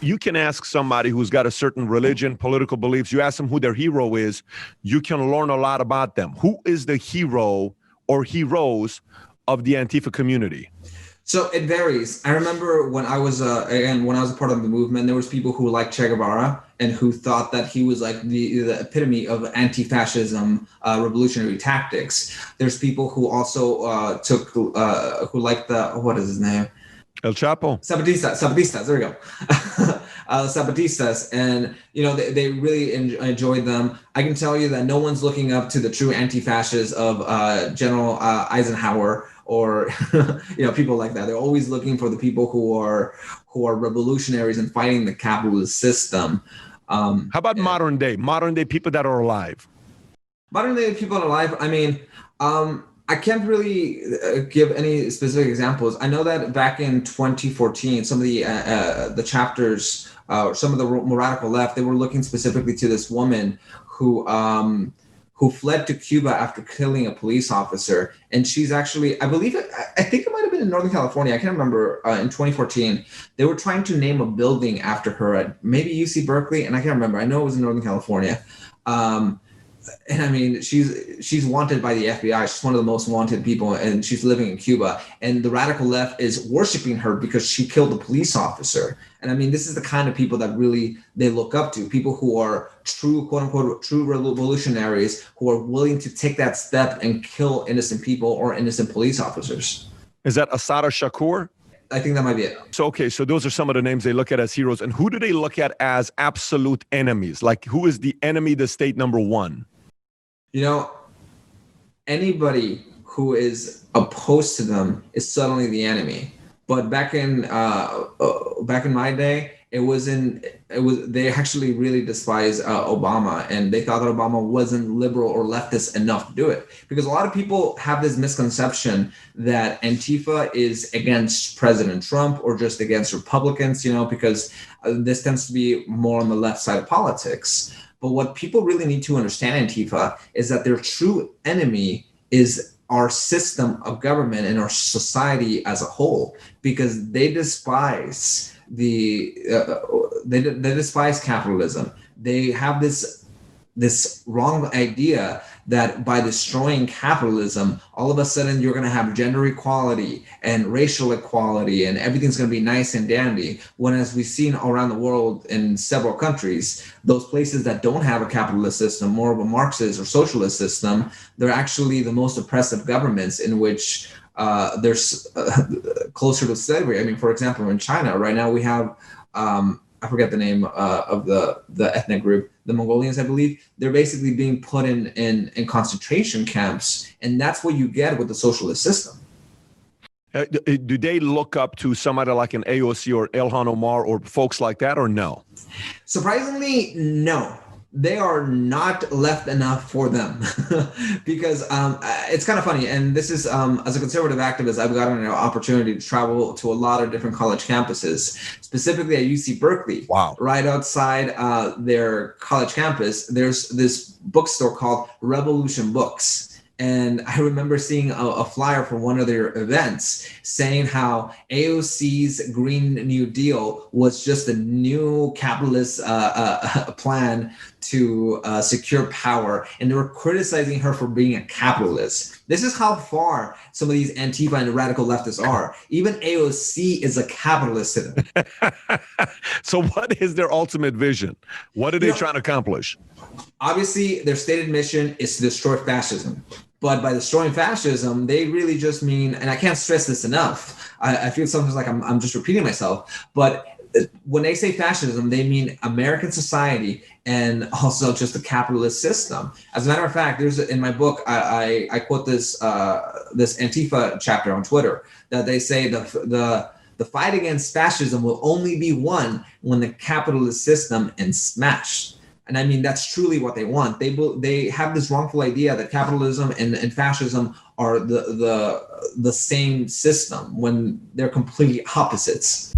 you can ask somebody who's got a certain religion, political beliefs, you ask them who their hero is, you can learn a lot about them. Who is the hero or heroes of the Antifa community? So it varies. I remember when I was a part of the movement, there was people who liked Che Guevara and who thought that he was like the epitome of anti-fascism, revolutionary tactics. There's people who also who liked what is his name? El Chapo. Zapatistas, there we go. Zapatistas, and they really enjoyed them. I can tell you that no one's looking up to the true anti-fascists of General Eisenhower or people like that. They're always looking for the people who are revolutionaries and fighting the capitalist system. How about modern day people that are alive? Modern day people that are alive. I mean, I can't really give any specific examples. I know that back in 2014, some of the chapters, some of the more radical left, they were looking specifically to this woman who fled to Cuba after killing a police officer. And she's actually, I think it might have been in Northern California. I can't remember. In 2014, they were trying to name a building after her at maybe UC Berkeley, and I can't remember. I know it was in Northern California. And I mean, she's wanted by the FBI. She's one of the most wanted people, and she's living in Cuba. And the radical left is worshiping her because she killed a police officer. And I mean, this is the kind of people that really they look up to, people who are true, quote unquote, true revolutionaries who are willing to take that step and kill innocent people or innocent police officers. Is that Assata Shakur? I think that might be it. So those are some of the names they look at as heroes. And who do they look at as absolute enemies? Like, who is the enemy, the state number one? Anybody who is opposed to them is suddenly the enemy. But back in my day, they actually really despised Obama, and they thought that Obama wasn't liberal or leftist enough to do it. Because a lot of people have this misconception that Antifa is against President Trump or just against Republicans, because this tends to be more on the left side of politics. But what people really need to understand Antifa is that their true enemy is our system of government and our society as a whole, because they despise they despise capitalism. They have this wrong idea that by destroying capitalism, all of a sudden you're going to have gender equality and racial equality and everything's going to be nice and dandy. When, as we've seen around the world in several countries, those places that don't have a capitalist system, more of a Marxist or socialist system, they're actually the most oppressive governments in which there's closer to slavery. I mean, for example, in China right now we have, I forget the name of the ethnic group, the Mongolians, I believe. They're basically being put in concentration camps, and that's what you get with the socialist system. Do they look up to somebody like an AOC or Ilhan Omar or folks like that, or no? Surprisingly, no. They are not left enough for them because it's kind of funny. And this is, as a conservative activist, I've gotten an opportunity to travel to a lot of different college campuses, specifically at UC Berkeley. Wow. Right outside their college campus, there's this bookstore called Revolution Books. And I remember seeing a flyer for one of their events saying how AOC's Green New Deal was just a new capitalist plan to secure power. And they were criticizing her for being a capitalist. This is how far some of these Antifa and radical leftists are. Even AOC is a capitalist to them. So what is their ultimate vision? What are they trying to accomplish? Obviously, their stated mission is to destroy fascism. But by destroying fascism, they really just mean, and I can't stress this enough, I feel sometimes like I'm just repeating myself, but when they say fascism, they mean American society and also just the capitalist system. As a matter of fact, there's in my book, I quote this Antifa chapter on Twitter that they say the fight against fascism will only be won when the capitalist system is smashed. And I mean, that's truly what they want. They have this wrongful idea that capitalism and fascism are the same system when they're completely opposites.